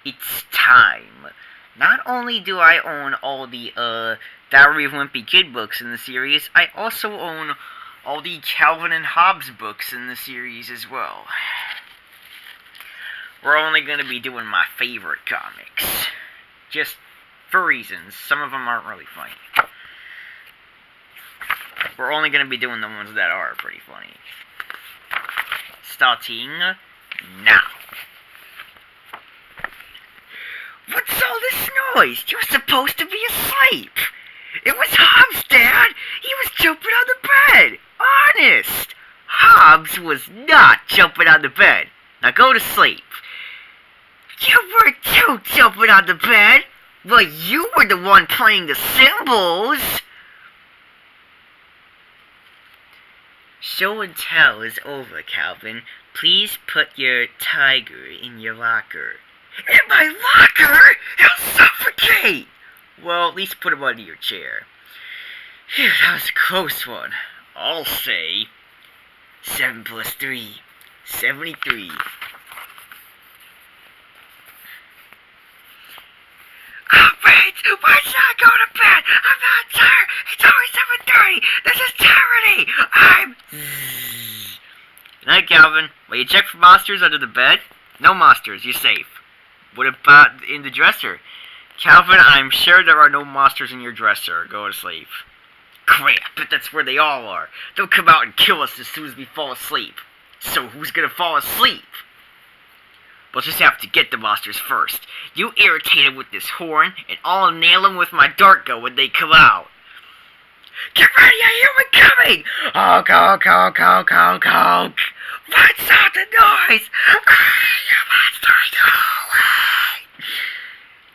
It's time. Not only do I own all the, Diary of Wimpy Kid books in the series, I also own all the Calvin and Hobbes books in the series as well. We're only going to be doing my favorite comics. Just for reasons. Some of them aren't really funny. We're only going to be doing the ones that are pretty funny. Starting now. What's all this noise? You're supposed to be asleep. It was Hobbes, Dad. He was jumping on the bed. Honest. Hobbes was not jumping on the bed. Now go to sleep. You were too jumping on the bed. Well, you were the one playing the cymbals. Show and tell is over, Calvin. Please put your tiger in your locker. In my locker? He'll suffocate! Well, at least put him under your chair. Phew, that was a close one. I'll say 7 plus 3, 73. Oh, wait! Why should I go to bed? I'm not tired! It's only 7:30! This is tyranny! I'm... Good night, Calvin. Will you check for monsters under the bed? No monsters, you're safe. What about in the dresser? Calvin, I'm sure there are no monsters in your dresser. Go to sleep. Crap, but that's where they all are. They'll come out and kill us as soon as we fall asleep. So who's gonna fall asleep? We'll just have to get the monsters first. You irritate them with this horn, and I'll nail them with my dart gun when they come out. Get ready, I hear one coming! Honk, honk, honk, honk, honk, honk. What's all the noise? You monsters, go away!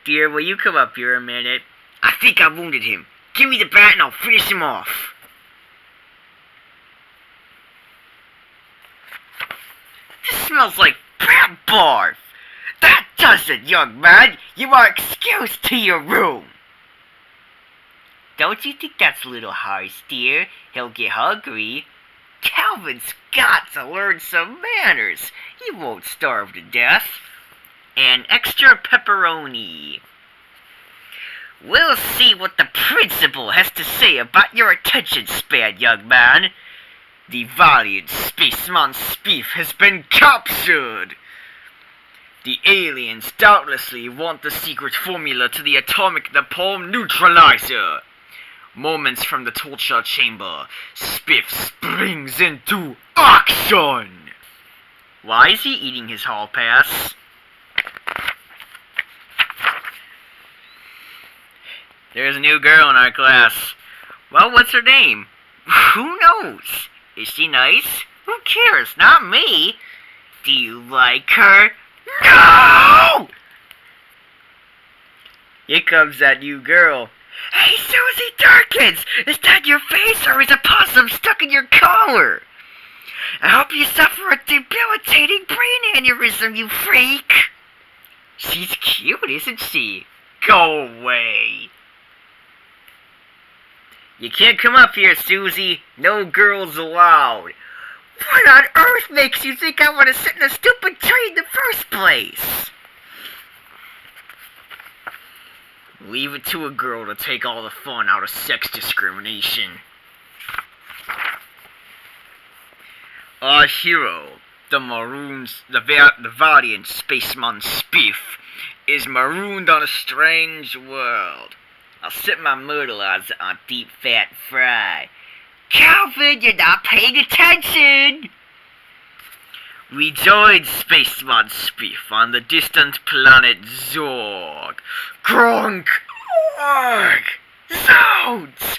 Dear, will you come up here a minute? I think I wounded him. Give me the bat and I'll finish him off. This smells like bat barf. That does it, young man. You are excused to your room. Don't you think that's a little harsh, dear? He'll get hungry. Calvin's got to learn some manners. He won't starve to death. And extra pepperoni. We'll see what the principal has to say about your attention span, young man. The valiant spaceman Spiff has been captured. The aliens doubtlessly want the secret formula to the atomic napalm neutralizer. Moments from the torture chamber, Spiff springs into action! Why is he eating his hall pass? There's a new girl in our class. Well, what's her name? Who knows? Is she nice? Who cares? Not me. Do you like her? No! Here comes that new girl. Hey, Susie Darkins! Is that your face, or is a possum stuck in your collar? I hope you suffer a debilitating brain aneurysm, you freak! She's cute, isn't she? Go away! You can't come up here, Susie. No girls allowed. What on earth makes you think I want to sit in a stupid tree in the first place? Leave it to a girl to take all the fun out of sex discrimination. Our hero, the valiant spaceman Spiff, is marooned on a strange world. I'll set my myrtleizer on deep fat fry. Calvin, you're not paying attention! We joined Spaceman Spiff on the distant planet Zorg. Gronk! Org! Zounds!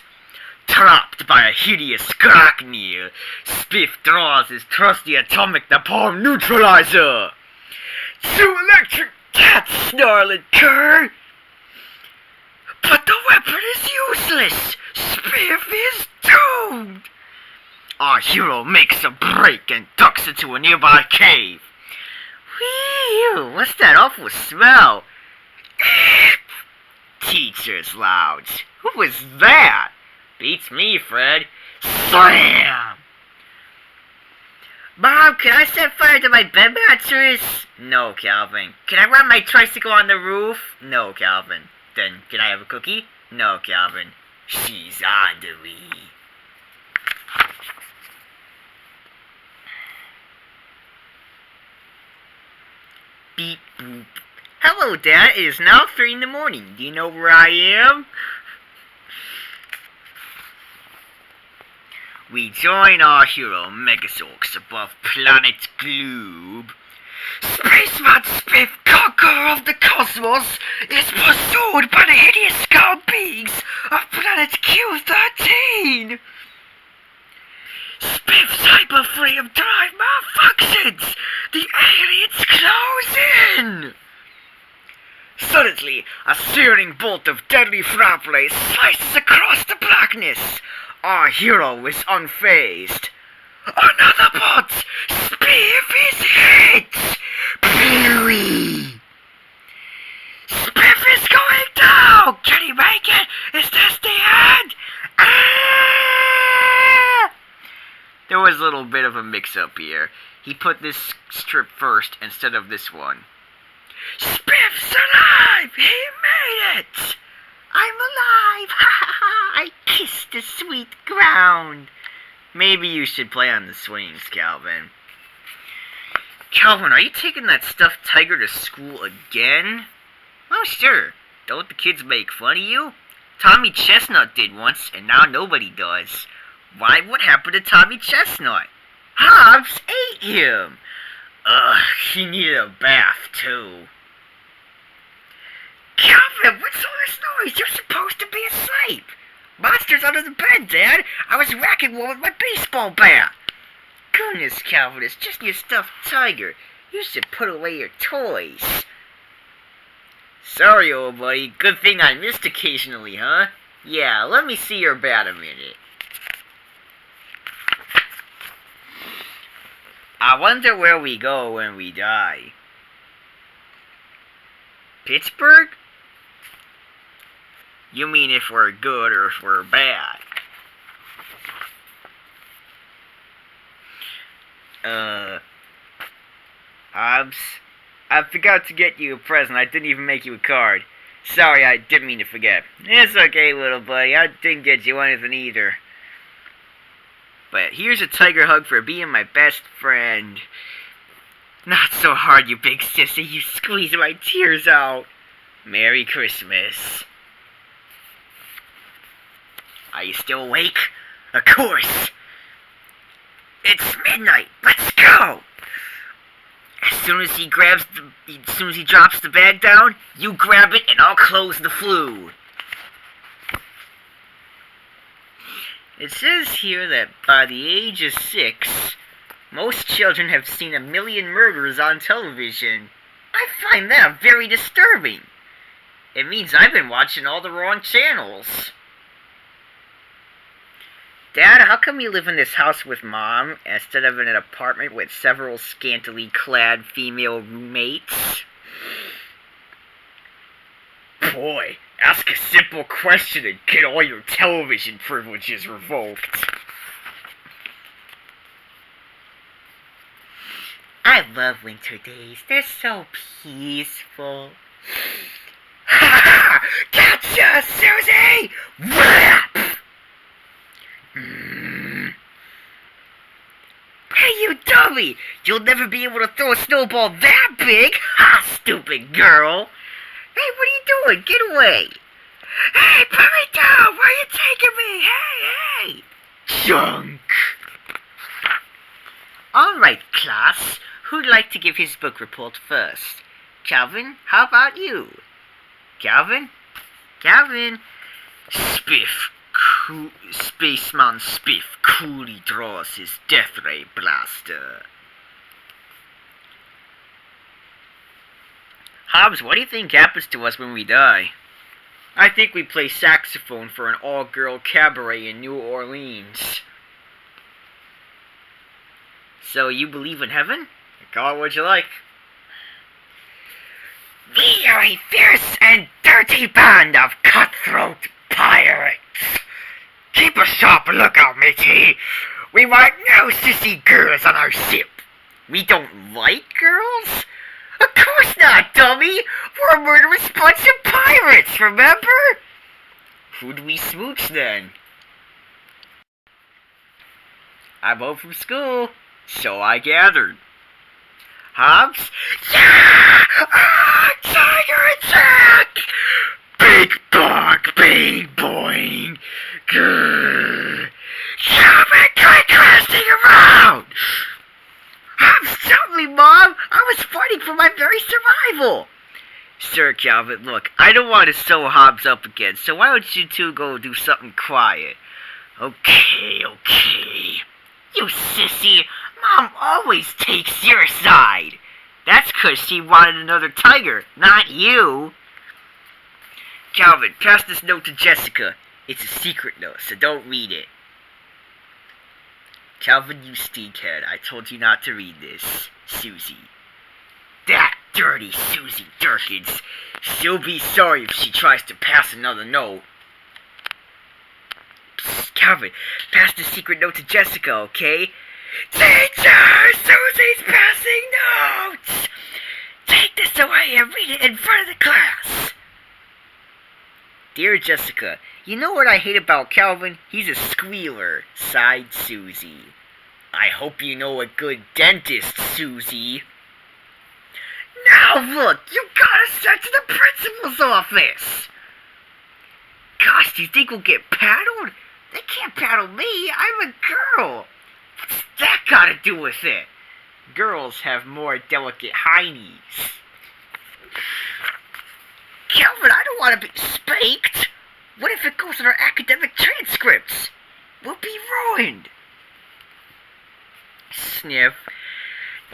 Trapped by a hideous Skraknir, Spiff draws his trusty atomic napalm neutralizer! Two electric cats, snarling cur! But the weapon is useless! Spiff is doomed! Our hero makes a break and ducks into a nearby cave. Whew, what's that awful smell? Teacher's lounge. Who was that? Beats me, Fred. Slam! Mom, can I set fire to my bed mattress? No, Calvin. Can I ride my tricycle on the roof? No, Calvin. Then, can I have a cookie? No, Calvin. She's on to me. Beep boop. Hello, Dad. It is now 3 in the morning. Do you know where I am? We join our hero, Megazorks, above planet Globe. Spaceman Spiff, conqueror of the cosmos, is pursued by the hideous skull beings of planet Q13. Spiff's hyperframe drive malfunctions. The aliens close in. Suddenly, a searing bolt of deadly flame slices across the blackness. Our hero is unfazed. Another bot! Spiff is hit! Pewy! Spiff is going down! Can he make it? Is this the end? Ah! There was a little bit of a mix-up here. He put this strip first instead of this one. Spiff's alive! He made it! I'm alive! Ha ha ha! I kissed the sweet ground. Maybe you should play on the swings, Calvin. Calvin, are you taking that stuffed tiger to school again? Oh, sure. Don't the kids make fun of you? Tommy Chestnut did once, and now nobody does. Why, what happened to Tommy Chestnut? Hobbes ate him. Ugh, he needed a bath, too. Calvin, what's all this noise? You're supposed to be asleep. Monsters under the bed, Dad. I was whacking one with my baseball bat. Goodness, Calvin, it's just your stuffed tiger. You should put away your toys. Sorry, old buddy. Good thing I missed occasionally, huh? Yeah, let me see your bat a minute. I wonder where we go when we die. Pittsburgh? You mean if we're good or if we're bad? Hobbes, I forgot to get you a present. I didn't even make you a card. Sorry, I didn't mean to forget. It's okay, little buddy. I didn't get you anything either. But here's a tiger hug for being my best friend. Not so hard, you big sissy. You squeeze my tears out. Merry Christmas. Are you still awake? Of course. It's midnight. Let's go. As soon as he drops the bag down, you grab it and I'll close the flue. It says here that by the age of 6, most children have seen 1 million murders on television. I find that very disturbing. It means I've been watching all the wrong channels. Dad, how come you live in this house with Mom instead of in an apartment with several scantily clad female roommates? Boy, ask a simple question and get all your television privileges revoked. I love winter days. They're so peaceful. Ha ha! Gotcha, Susie! Whap! Hey, you dummy! You'll never be able to throw a snowball that big! Ha, stupid girl! Hey, what are you doing? Get away! Hey, put me down! Where are you taking me? Hey, hey! Junk! Alright, class. Who'd like to give his book report first? Calvin, how about you? Calvin? Calvin? Spiff. Spaceman Spiff coolly draws his death ray blaster. Hobbes, what do you think happens to us when we die? I think we play saxophone for an all-girl cabaret in New Orleans. So you believe in heaven? Call it what you like. We are a fierce and dirty band of cutthroat pirates. Keep a sharp lookout, matey. We want no sissy girls on our ship. We don't like girls? Of course not, dummy! We're a murderous bunch of pirates, remember? Who'd we smooch then? I'm home from school, so I gathered. Hobbes? Yeah! Ah, tiger attack! Big bonk, bing boing. Grrr. Calvin, quit casting around! Hobbes, tell me, Mom! I was fighting for my very survival! Sir Calvin, look, I don't want to sew Hobbes up again, so why don't you two go do something quiet? Okay. You sissy, Mom always takes your side. That's 'cause she wanted another tiger, not you. Calvin, pass this note to Jessica. It's a secret note, so don't read it. Calvin, you stinkhead, I told you not to read this. Susie. That dirty Susie Durkins. She'll be sorry if she tries to pass another note. Psst, Calvin, pass the secret note to Jessica, okay? Teacher! Susie's passing notes! Take this away and read it in front of the class. Dear Jessica, you know what I hate about Calvin? He's a squealer, sighed Susie. I hope you know a good dentist, Susie. Now look, you gotta send to the principal's office. Gosh, do you think we'll get paddled? They can't paddle me, I'm a girl. What's that got to do with it? Girls have more delicate heinies. Calvin, I don't want to be spanked. What if it goes in our academic transcripts? We'll be ruined. Sniff.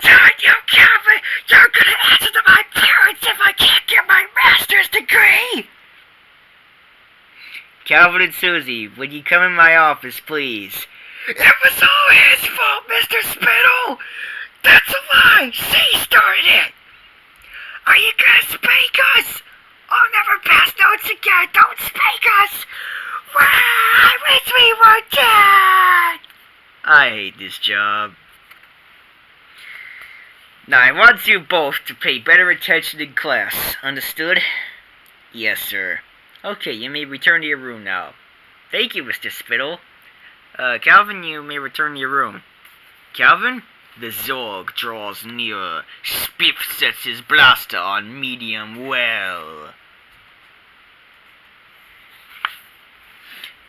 Darn you, Calvin! You're gonna answer to my parents if I can't get my master's degree! Calvin and Susie, would you come in my office, please? It was all his fault, Mr. Spittle! That's a lie! She started it! Are you gonna spank us? I'll never pass notes again! Don't spank us! Well, I wish we were dead! I hate this job. Now, I want you both to pay better attention in class. Understood? Yes, sir. Okay, you may return to your room now. Thank you, Mr. Spittle. Calvin, you may return to your room. Calvin? The Zorg draws nearer. Spiff sets his blaster on medium well.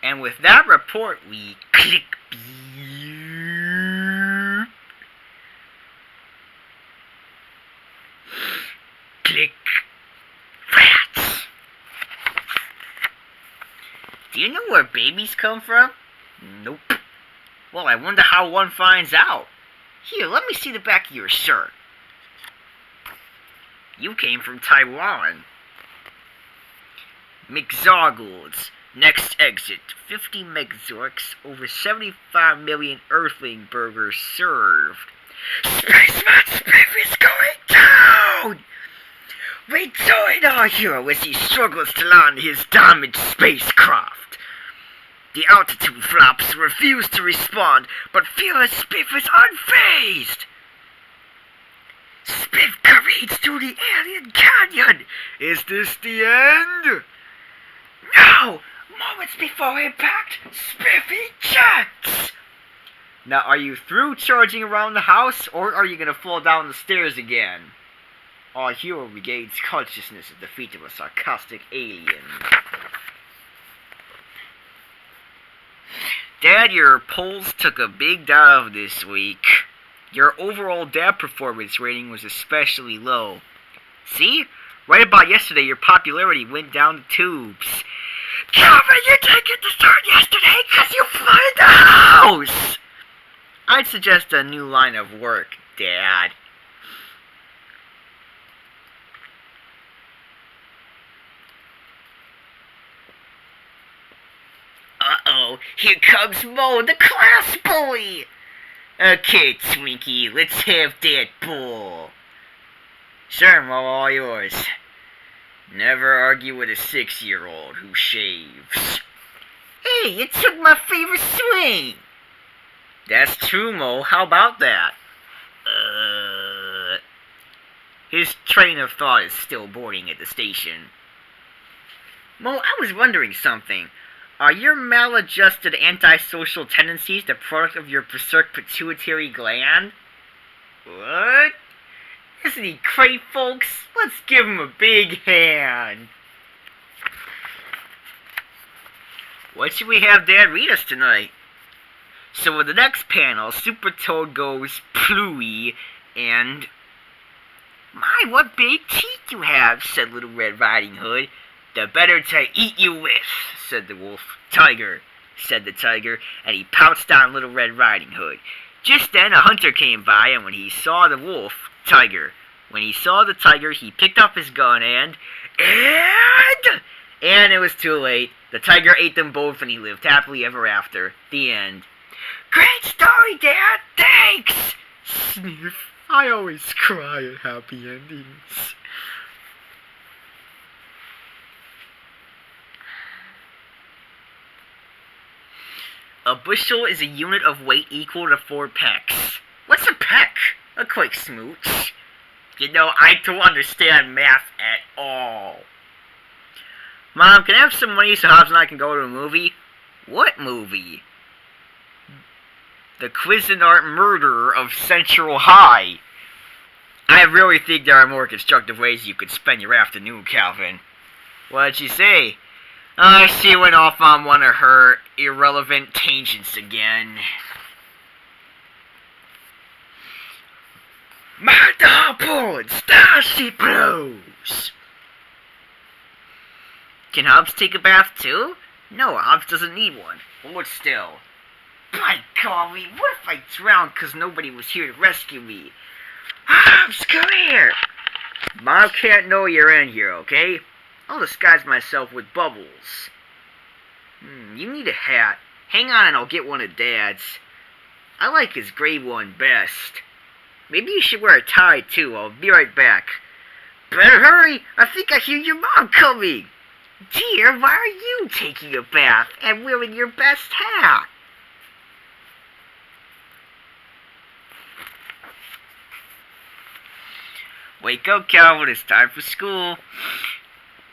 And with that report, we click. Click. Rats. Do you know where babies come from? Nope. Well, I wonder how one finds out. Here, let me see the back of your shirt. You came from Taiwan. McZargles. Next exit. 50 Megzorks. Over 75 million Earthling burgers served. Spaceman Spiff is going down! We join our hero as he struggles to land his damaged spacecraft. The altitude flaps refuse to respond, but fearless Spiff is unfazed. Spiff careens through the alien canyon. Is this the end? No! Moments before impact, Spiff ejects! Now, are you through charging around the house, or are you gonna fall down the stairs again? Our hero regains consciousness at the feet of a sarcastic alien. Dad, your polls took a big dive this week. Your overall dad performance rating was especially low. See? Right about yesterday, your popularity went down the tubes. Calvin, you didn't get to start yesterday because you flooded the house! I'd suggest a new line of work, Dad. Uh-oh, here comes Mo, the class bully! Okay, Twinkie, let's have that ball. Sure, Mo, all yours. Never argue with a 6-year-old who shaves. Hey, you took my favorite swing! That's true, Mo. How about that? His train of thought is still boarding at the station. Mo, I was wondering something. Are your maladjusted antisocial tendencies the product of your berserk pituitary gland? What? Isn't he great, folks? Let's give him a big hand. What should we have Dad read us tonight? So in the next panel, Super Toad goes plooey, and... My, what big teeth you have, said Little Red Riding Hood. The better to eat you with, said the wolf. Tiger, said the tiger, and he pounced on Little Red Riding Hood. Just then a hunter came by, and when he saw the wolf, tiger, when he saw the tiger, he picked up his gun and it was too late. The tiger ate them both, and he lived happily ever after. The end. Great story, Dad! Thanks! Sniff. I always cry at happy endings. A bushel is a unit of weight equal to 4 pecks. What's a peck? A quick smooch. You know, I don't understand math at all. Mom, can I have some money so Hobbes and I can go to a movie? What movie? The Cuisinart Murder of Central High. I really think there are more constructive ways you could spend your afternoon, Calvin. What'd she say? She went off on one of her irrelevant tangents again. Multiple Starship Blues! Can Hobbes take a bath too? No, Hobbes doesn't need one. Hold still. By golly, what if I drowned because nobody was here to rescue me? Hobbes, come here! Mom can't know you're in here, okay? I'll disguise myself with bubbles. You need a hat. Hang on and I'll get one of Dad's. I like his gray one best. Maybe you should wear a tie too. I'll be right back. Better hurry! I think I hear your mom coming! Dear, why are you taking a bath and wearing your best hat? Wake up, Calvin, it's time for school.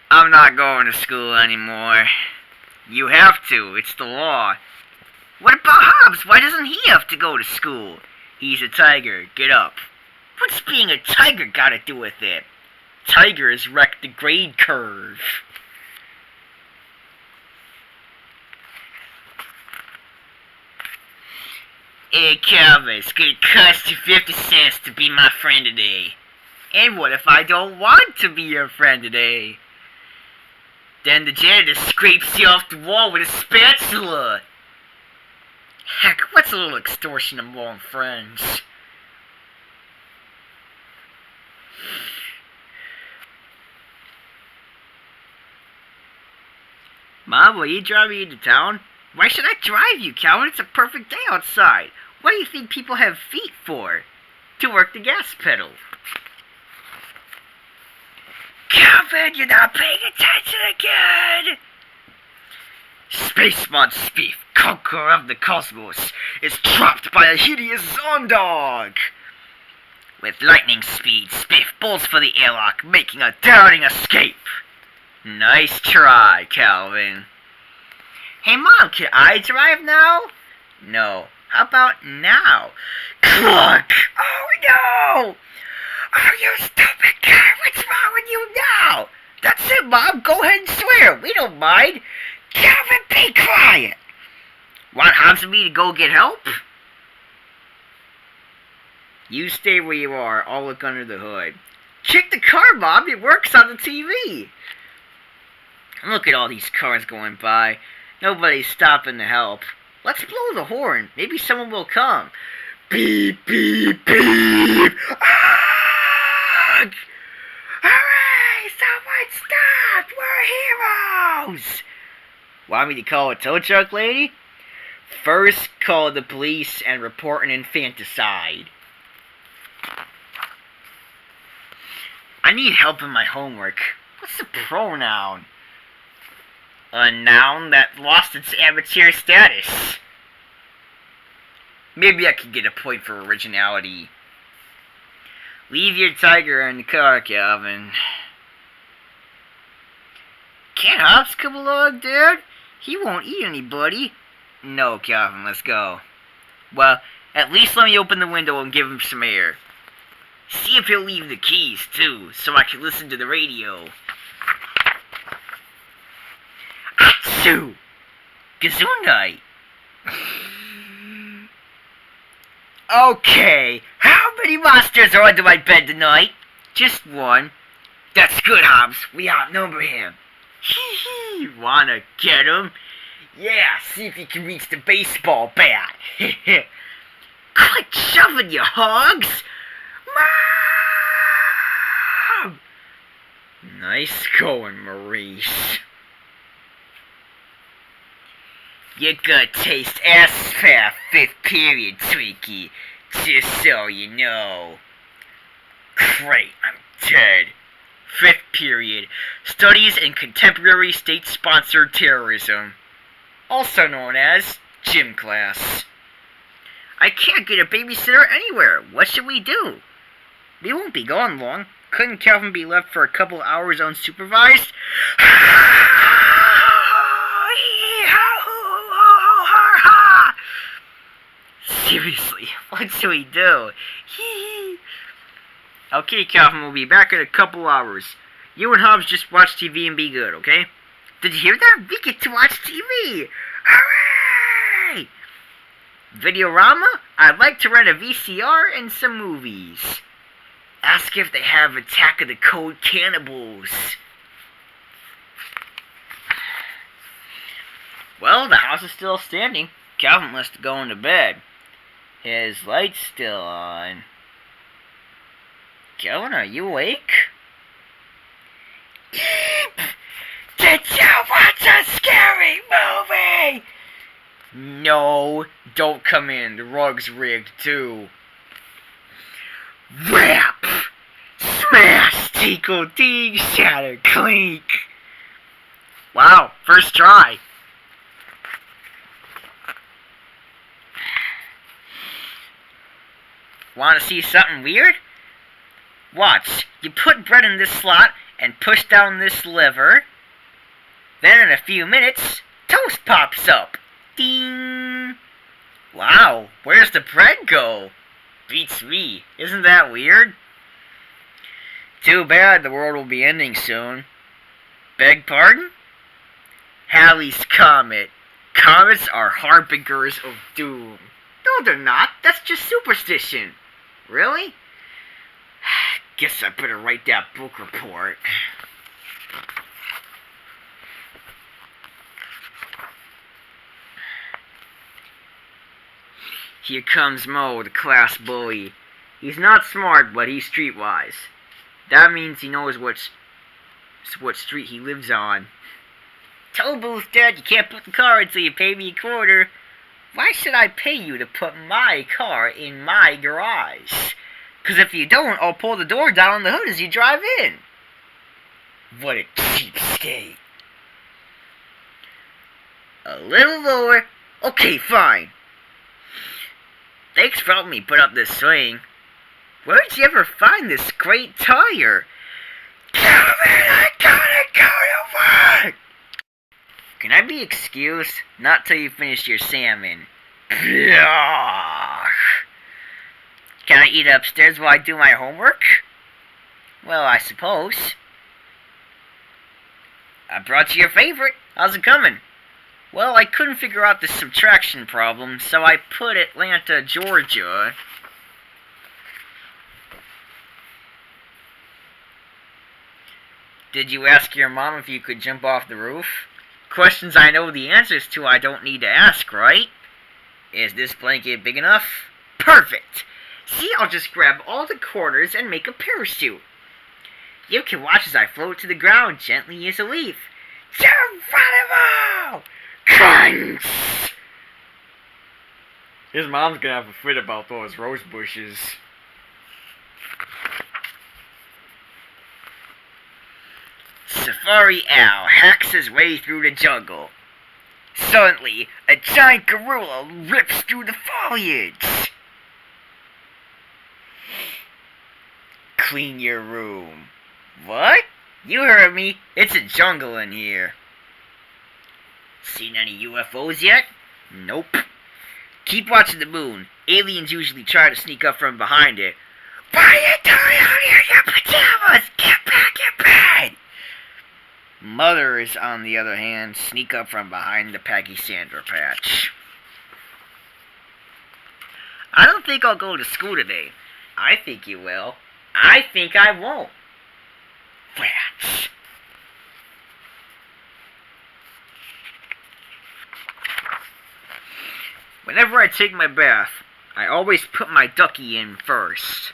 I'm not going to school anymore. You have to, it's the law. What about Hobbes? Why doesn't he have to go to school? He's a tiger, get up. What's being a tiger got to do with it? Tigers wreck the grade curve. Hey, Calvin, it's gonna cost you 50 cents to be my friend today. And what if I don't want to be your friend today? Then the janitor scrapes you off the wall with a spatula. Heck, what's a little extortion among friends? Mom, will you drive me into town? Why should I drive you, Calvin? It's a perfect day outside. What do you think people have feet for? To work the gas pedal. Calvin, you're not paying attention again! Spaceman Spiff, conqueror of the cosmos, is trapped by a hideous Zondog! With lightning speed, Spiff bolts for the airlock, making a daring escape! Nice try, Calvin. Hey, Mom, can I drive now? No. How about now? Cluck! Oh, no! Oh, you stupid guy! What's wrong with you now? That's it, Mom. Go ahead and swear. We don't mind. Calvin, be quiet. Want Hobbes and me to go get help? You stay where you are. I'll look under the hood. Check the car, Mom. It works on the TV. Look at all these cars going by. Nobody's stopping to help. Let's blow the horn. Maybe someone will come. Beep, beep, beep. Ah! Hooray! Someone stop! We're heroes! Want me to call a tow truck lady? First, call the police and report an infanticide. I need help in my homework. What's a pronoun? A noun that lost its amateur status. Maybe I could get a point for originality. Leave your tiger in the car, Calvin. Can't Hobbes come along, Dad? He won't eat anybody. No, Calvin, let's go. Well, at least let me open the window and give him some air. See if he'll leave the keys, too, so I can listen to the radio. Achoo! Gesundheit! Okay, how many monsters are under my bed tonight? Just one. That's good, Hobbes. We outnumber him. Hee hee, wanna get him? Yeah, see if you can reach the baseball bat. Quit shoving, you hogs! Mom! Nice going, Maurice. You're gonna taste ass-fat 5th period, Twinkie, just so you know. Great, I'm dead. 5th period, Studies in Contemporary State-Sponsored Terrorism, also known as gym class. I can't get a babysitter anywhere. What should we do? We won't be gone long. Couldn't Calvin be left for a couple hours unsupervised? Seriously, what should we do? Okay, Calvin, we'll be back in a couple hours. You and Hobbes just watch TV and be good, okay? Did you hear that? We get to watch TV! Hooray! Videorama? I'd like to rent a VCR and some movies. Ask if they have Attack of the Code Cannibals. Well, the house is still standing. Calvin must have gone to bed. His light's still on. Calvin, are you awake? Did you watch a scary movie? No, don't come in. The rug's rigged too. Rap! Smash! Tinkle ding! Shatter clink! Wow, first try. Want to see something weird? Watch. You put bread in this slot and push down this lever. Then in a few minutes, toast pops up. Ding! Wow, where's the bread go? Beats me. Isn't that weird? Too bad the world will be ending soon. Beg pardon? Halley's Comet. Comets are harbingers of doom. No, they're not. That's just superstition. Really? Guess I better write that book report. Here comes Mo, the class bully. He's not smart, but he's streetwise. That means he knows what street he lives on. Toll booth, Dad, you can't put the car until you pay me a quarter. Why should I pay you to put my car in my garage? 'Cause if you don't, I'll pull the door down on the hood as you drive in. What a cheapskate. A little lower. Okay, fine. Thanks for helping me put up this swing. Where'd you ever find this great tire? Calvin, I gotta go to work! Can I be excused? Not till you finish your salmon. Can I eat upstairs while I do my homework? Well, I suppose. I brought you your favorite. How's it coming? Well, I couldn't figure out the subtraction problem, so I put Atlanta, Georgia. Did you ask your mom if you could jump off the roof? Questions I know the answers to I don't need to ask, right? Is this blanket big enough? Perfect! See, I'll just grab all the corners and make a parachute. You can watch as I float to the ground gently as a leaf. Geronimo! Crunch! His mom's gonna have a fit about those rose bushes. Safari Owl hacks his way through the jungle. Suddenly, a giant gorilla rips through the foliage. Clean your room. What? You heard me. It's a jungle in here. Seen any UFOs yet? Nope. Keep watching the moon. Aliens usually try to sneak up from behind it. What are you doing out here in your pajamas? Get back in bed! Mothers, on the other hand, sneak up from behind the Peggy Sandra patch. I don't think I'll go to school today. I think you will. I think I won't. Rats. Whenever I take my bath, I always put my ducky in first.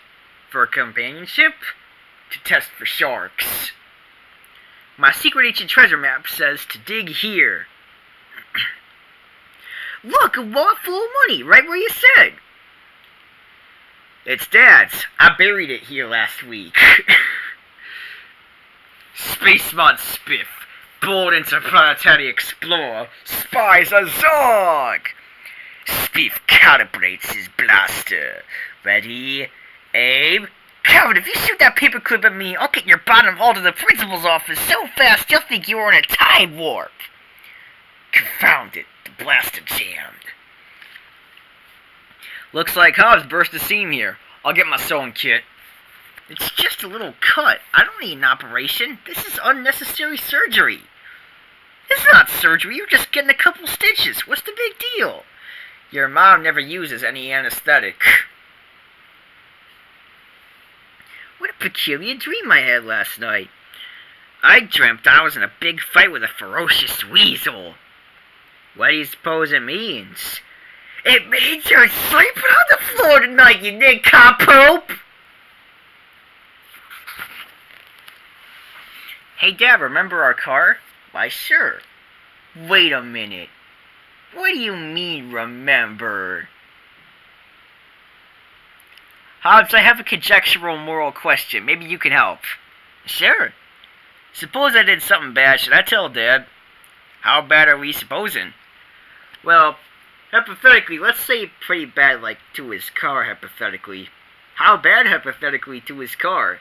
For companionship, to test for sharks. My secret ancient treasure map says to dig here. Look, a wallet full of money, right where you said. It's Dad's. I buried it here last week. Spaceman Spiff, bold interplanetary explorer, spies a Zog. Spiff calibrates his blaster. Ready? Aim. Calvin, if you shoot that paperclip at me, I'll get your bottom hauled to the principal's office so fast you'll think you were in a time warp. Confound it, the blaster jammed. Looks like Hobbes burst the seam here. I'll get my sewing kit. It's just a little cut. I don't need an operation. This is unnecessary surgery. It's not surgery, you're just getting a couple stitches. What's the big deal? Your mom never uses any anesthetic. What a peculiar dream I had last night. I dreamt I was in a big fight with a ferocious weasel. What do you suppose it means? It means you're sleeping on the floor tonight, you nincompoop! Hey Dad, remember our car? Why sure. Wait a minute. What do you mean, remember? Hobbes, I have a conjectural moral question. Maybe you can help. Sure. Suppose I did something bad. Should I tell Dad? How bad are we supposing? Well, hypothetically, let's say pretty bad, like, to his car, hypothetically. How bad, hypothetically, to his car?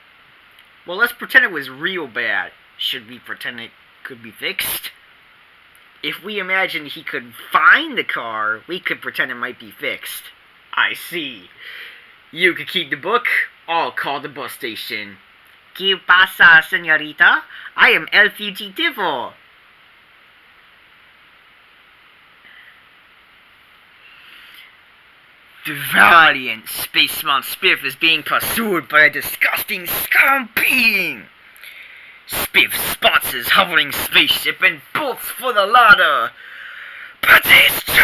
Well, let's pretend it was real bad. Should we pretend it could be fixed? If we imagine he could find the car, we could pretend it might be fixed. I see. You could keep the book. I'll call the bus station. ¿Qué pasa, señorita? I am el fugitivo. The valiant spaceman Spiff is being pursued by a disgusting scum being. Spiff spots his hovering spaceship and bolts for the ladder. But it's too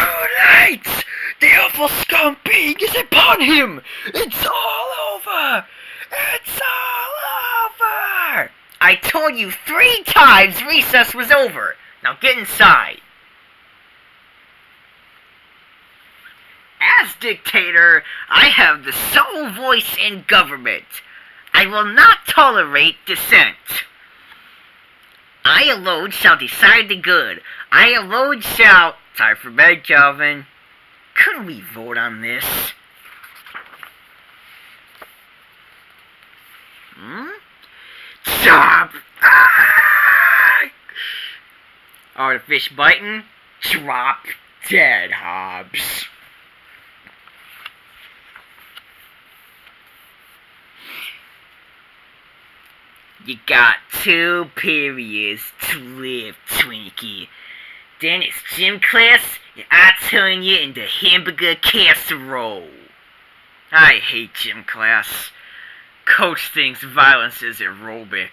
late! The awful scum being is upon him! It's all over! It's all over! I told you 3 times recess was over. Now get inside. As dictator, I have the sole voice in government. I will not tolerate dissent. I alone shall decide the good. I alone shall... Time for bed, Calvin. Couldn't we vote on this? Chop! Ah! Are the fish biting? Drop dead, Hobbes. You got 2 periods to live, Twinkie. Then it's gym class, and I turn you into hamburger casserole. I hate gym class. Coach thinks violence is aerobic.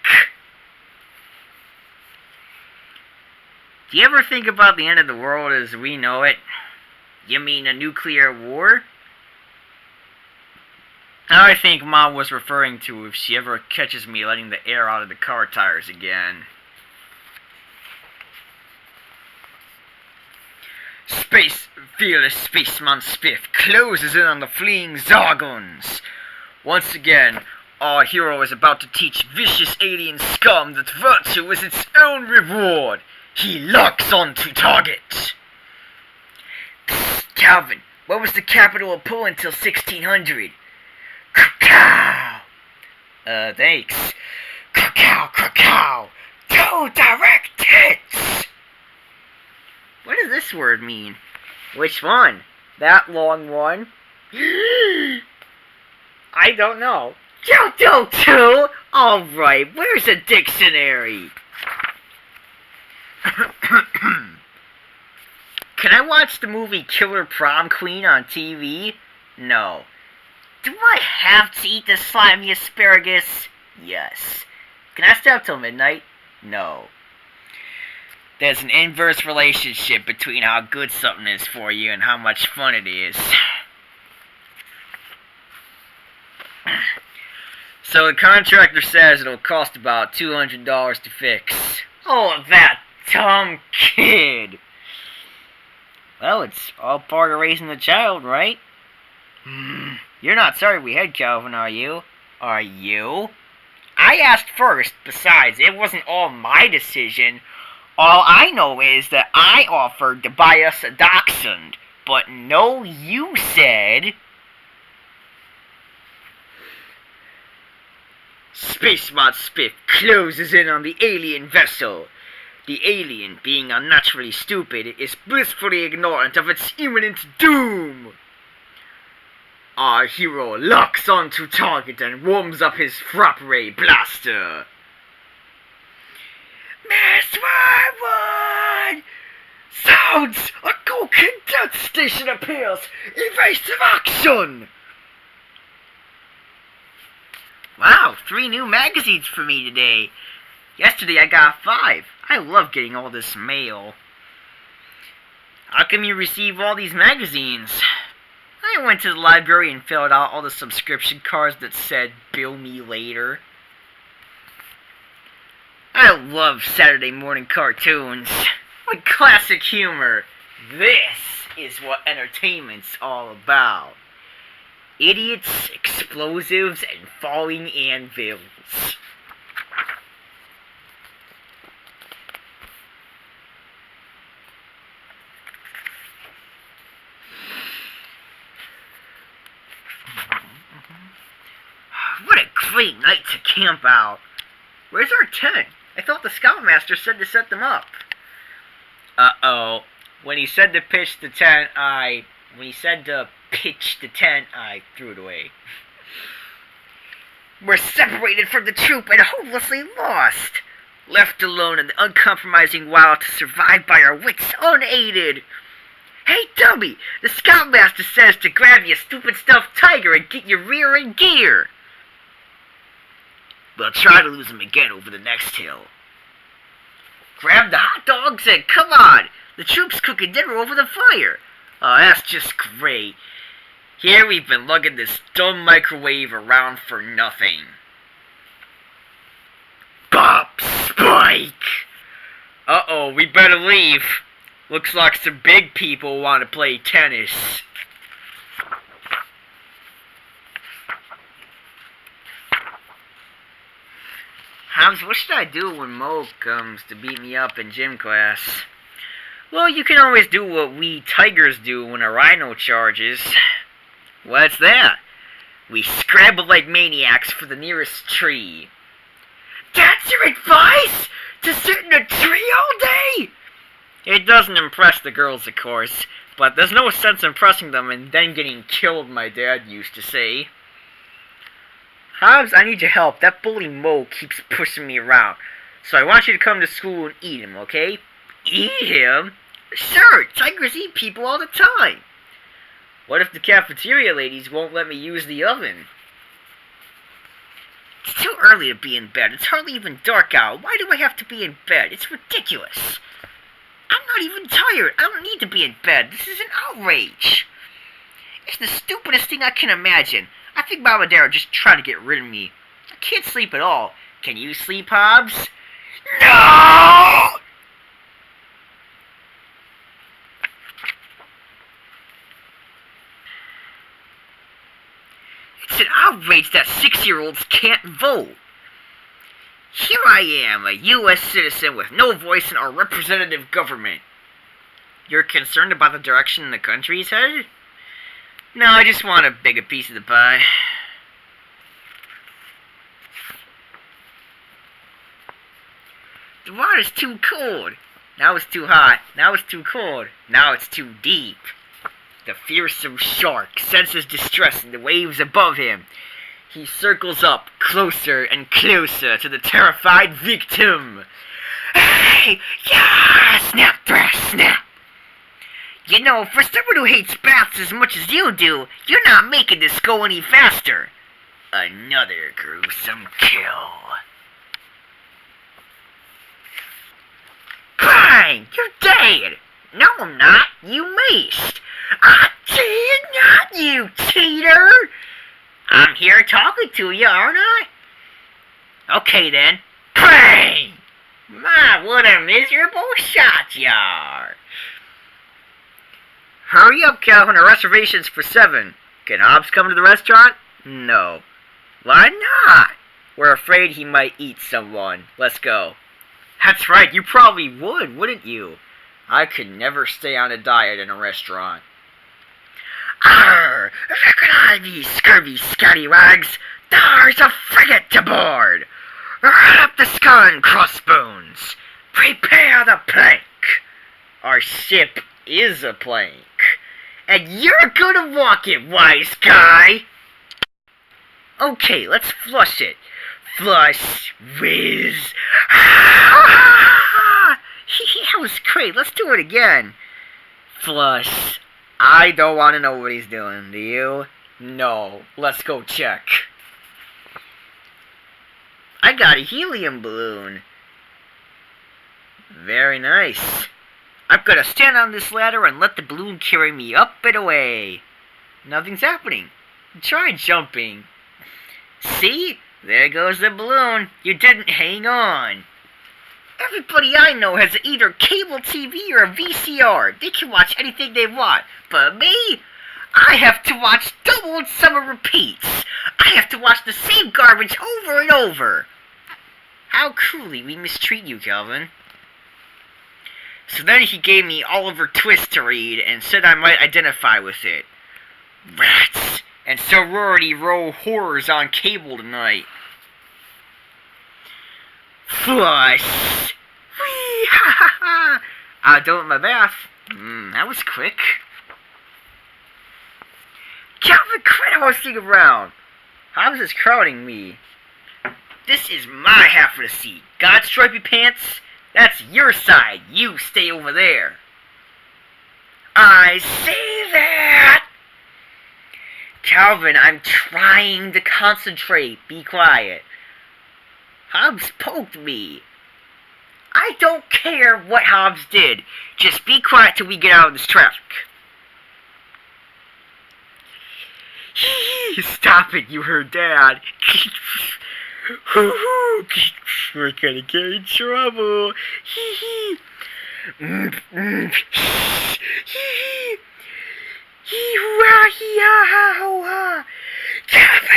Do you ever think about the end of the world as we know it? You mean a nuclear war? I think Mom was referring to if she ever catches me letting the air out of the car tires again. Fearless spaceman Spiff closes in on the fleeing Zargons. Once again, our hero is about to teach vicious alien scum that virtue is its own reward. He locks onto target. Calvin, what was the capital of Poland until 1600? Krakow. Thanks. Krakow. Two direct hits. What does this word mean? Which one? That long one? I don't know. You do too? Alright, where's a dictionary? Can I watch the movie Killer Prom Queen on TV? No. Do I have to eat the slimy asparagus? Yes. Can I stay up till midnight? No. There's an inverse relationship between how good something is for you and how much fun it is. So the contractor says it'll cost about $200 to fix. Oh, that dumb kid! Well, it's all part of raising the child, right? You're not sorry we had Calvin, are you? Are you? I asked first. Besides, it wasn't all my decision. All I know is that I offered to buy us a dachshund. But no, you said... Spacemod Spiff closes in on the alien vessel. The alien, being unnaturally stupid, is blissfully ignorant of its imminent doom. Our hero locks onto target and warms up his frap ray blaster. Miss Wormwood! Sounds! A Gokin death station appears! Evasive action! Wow, 3 new magazines for me today. Yesterday I got 5. I love getting all this mail. How come you receive all these magazines? I went to the library and filled out all the subscription cards that said, bill me later. I love Saturday morning cartoons. With classic humor. This is what entertainment's all about. Idiots, explosives, and falling anvils. What a great night to camp out. Where's our tent? I thought the scoutmaster said to set them up. Uh-oh. When he said to pitch the tent, I threw it away. We're separated from the troop and hopelessly lost. Left alone in the uncompromising wild to survive by our wits unaided. Hey, dummy! The scoutmaster says to grab your stupid stuffed tiger and get your rear in gear. We'll try to lose him again over the next hill. Grab the hot dogs and come on! The troop's cooking dinner over the fire. Oh, that's just great. Here we've been lugging this dumb microwave around for nothing. Bop! Spike! Uh-oh, we better leave. Looks like some big people want to play tennis. Hobbes, what should I do when Mo comes to beat me up in gym class? Well, you can always do what we tigers do when a rhino charges. What's that? We scramble like maniacs for the nearest tree. That's your advice? To sit in a tree all day? It doesn't impress the girls, of course, but there's no sense impressing them and then getting killed, my dad used to say. Hobbes, I need your help. That bully Mo keeps pushing me around. So I want you to come to school and eat him, okay? Eat him? Sure, tigers eat people all the time. What if the cafeteria ladies won't let me use the oven? It's too early to be in bed. It's hardly even dark out. Why do I have to be in bed? It's ridiculous. I'm not even tired. I don't need to be in bed. This is an outrage. It's the stupidest thing I can imagine. I think Mom and Dad are just trying to get rid of me. I can't sleep at all. Can you sleep, Hobbes? No! It's an outrage that 6-year-olds can't vote. Here I am, a U.S. citizen with no voice in our representative government. You're concerned about the direction the country's headed? No, I just want a bigger piece of the pie. The water's too cold. Now it's too hot. Now it's too cold. Now it's too deep. The fearsome shark senses distress in the waves above him. He circles up closer and closer to the terrified victim. Hey! Yeah! Snap, thrash, snap! You know, for someone who hates baths as much as you do, you're not making this go any faster. Another gruesome kill. Bang! You're dead! No, I'm not. You missed. I did not, you cheater! I'm here talking to you, aren't I? Okay then. Bang! My, what a miserable shot you are. Hurry up, Calvin. Our reservation's for 7. Can Hobbes come to the restaurant? No. Why not? We're afraid he might eat someone. Let's go. That's right, you probably would, wouldn't you? I could never stay on a diet in a restaurant. Arr! Look at all these scurvy scallywags! There's a frigate to board! Right up the skull and crossbones! Prepare the plank! Our ship is a plank. And you're gonna walk it, wise guy! Okay, let's flush it. Flush, whiz. That was great. Let's do it again. Flush. I don't want to know what he's doing. Do you? No. Let's go check. I got a helium balloon. Very nice. I'm gonna stand on this ladder and let the balloon carry me up and away. Nothing's happening. Try jumping. See? There goes the balloon. You didn't hang on. Everybody I know has either cable TV or a VCR. They can watch anything they want. But me? I have to watch double and summer repeats. I have to watch the same garbage over and over. How cruelly we mistreat you, Calvin. So then he gave me Oliver Twist to read and said I might identify with it. Rats and sorority row horrors on cable tonight. Flush! Whee! Ha ha ha! I'm done with my bath. That was quick. Calvin, quit horsing around. Hobbes is crowding me. This is my half of the seat. Got stripy pants? That's your side. You stay over there. I see that! Calvin, I'm trying to concentrate. Be quiet. Hobbes poked me. I don't care what Hobbes did. Just be quiet till we get out of this traffic. Stop it, you heard Dad. We're gonna get in trouble. Calvin,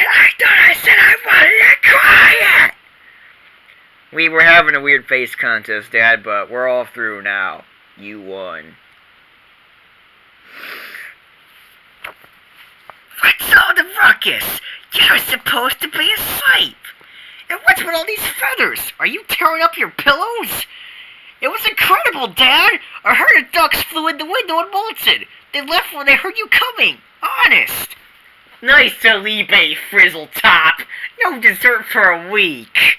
I thought I said I wanted it quiet. We were having a weird face contest, Dad, but we're all through now. You won. What's all the ruckus? You're supposed to be asleep. And what's with all these feathers? Are you tearing up your pillows? It was incredible, Dad. I heard the ducks flew in the window and bolted. They left when they heard you coming. Honest. Nice Felipe, Frizzletop. No dessert for a week.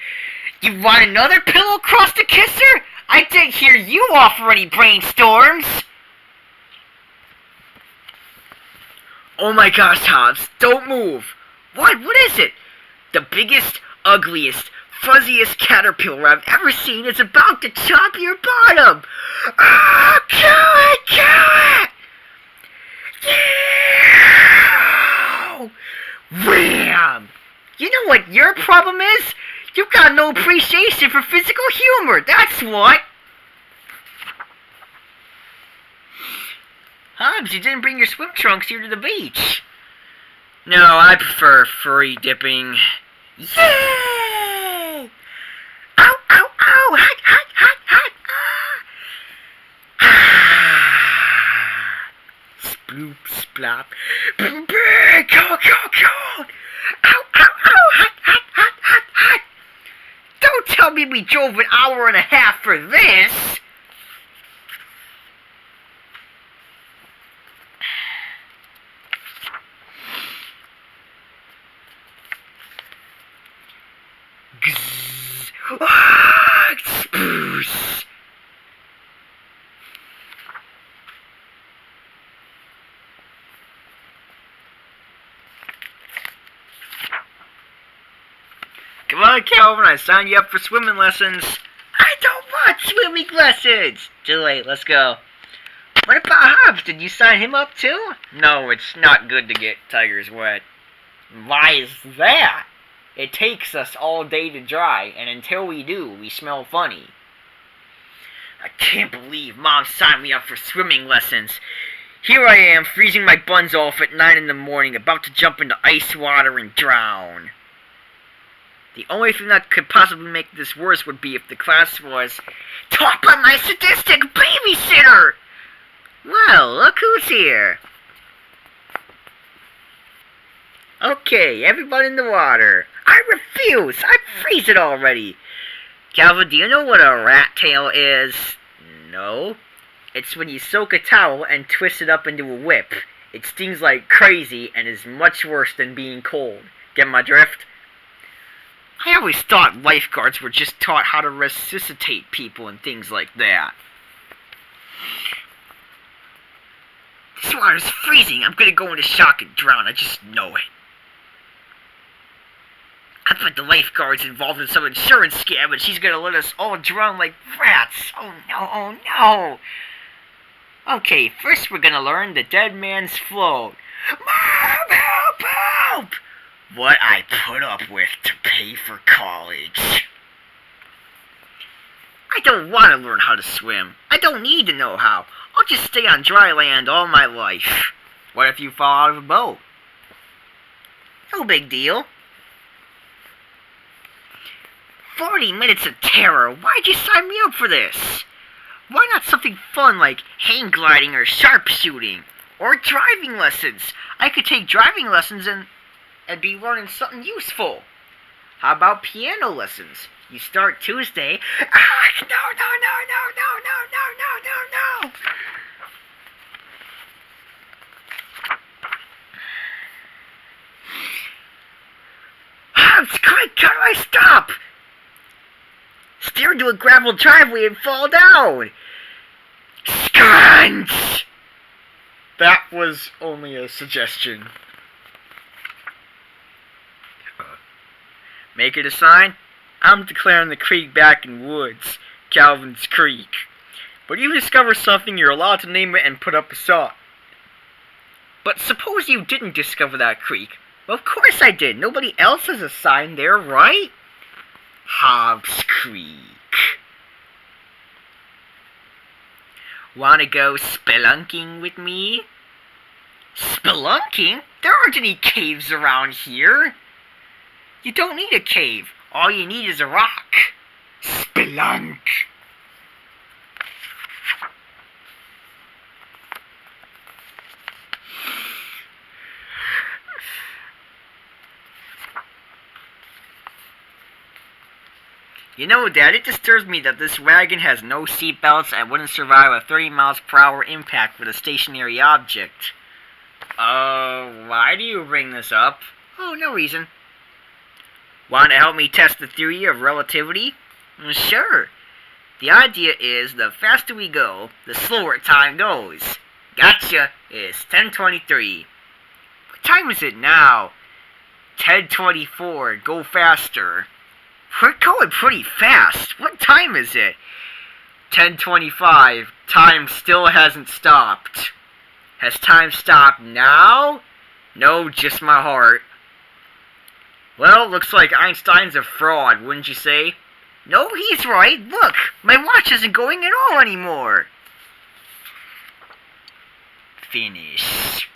You want another pillow crust to kisser? I didn't hear you offer any brainstorms. Oh my gosh, Hobbes, don't move. What? What is it? The biggest, ugliest, fuzziest caterpillar I've ever seen is about to chop your bottom. Ah, kill it, kill it! Yeah! Wham! You know what your problem is? You've got no appreciation for physical humor, that's what! Hobbes, you didn't bring your swim trunks here to the beach. No, I prefer furry dipping. Yay! Ow, ow, ow! Hot, hot, hot, hot! Ah! bloop, splop. Cold, cold, cold. Ow, ow, ow, hot, hot, hot, hot, hot. Don't tell me we drove an hour and a half for this. Gzz. Ah, spruce. Come on, Calvin, I signed you up for swimming lessons. I don't want swimming lessons. Too late, let's go. What about Hobbes? Did you sign him up too? No, it's not good to get tigers wet. Why is that? It takes us all day to dry, and until we do, we smell funny. I can't believe Mom signed me up for swimming lessons. Here I am, freezing my buns off at 9 in the morning, about to jump into ice water and drown. The only thing that could possibly make this worse would be if the class was taught by my sadistic babysitter! Well, look who's here. Okay, everybody in the water. I refuse! I'm freezing already! Calvin, do you know what a rat tail is? No. It's when you soak a towel and twist it up into a whip. It stings like crazy and is much worse than being cold. Get my drift? I always thought lifeguards were just taught how to resuscitate people and things like that. This water's freezing. I'm gonna go into shock and drown. I just know it. I bet the lifeguard's involved in some insurance scam and she's gonna let us all drown like rats. Oh no, oh no. Okay, first we're gonna learn the dead man's float. Mom, help, help! What I put up with to pay for college. I don't want to learn how to swim. I don't need to know how. I'll just stay on dry land all my life. What if you fall out of a boat? No big deal. 40 minutes of terror. Why'd you sign me up for this? Why not something fun like hang gliding or sharpshooting? Or driving lessons. I could take driving lessons and be learning something useful. How about piano lessons? You start Tuesday. Ah, no, no, no, no, no, no, no, no, no, no. Hobbs, quick, how do I stop? Steer into a gravel driveway and fall down. Scrunch! That was only a suggestion. Make it a sign? I'm declaring the creek back in woods, Calvin's Creek. But you discover something, you're allowed to name it and put up a sign. But suppose you didn't discover that creek. Well, of course I did. Nobody else has a sign there, right? Hobbes Creek. Wanna go spelunking with me? Spelunking? There aren't any caves around here. You don't need a cave. All you need is a rock. Spelunk. You know, Dad, it disturbs me that this wagon has no seatbelts and wouldn't survive a 30 miles per hour impact with a stationary object. Why do you bring this up? Oh, no reason. Want to help me test the theory of relativity? Sure. The idea is the faster we go, the slower time goes. Gotcha. It's 10:23. What time is it now? 10:24. Go faster. We're going pretty fast. What time is it? 10:25. Time still hasn't stopped. Has time stopped now? No, just my heart. Well, looks like Einstein's a fraud, wouldn't you say? No, he's right. Look, my watch isn't going at all anymore. Finish.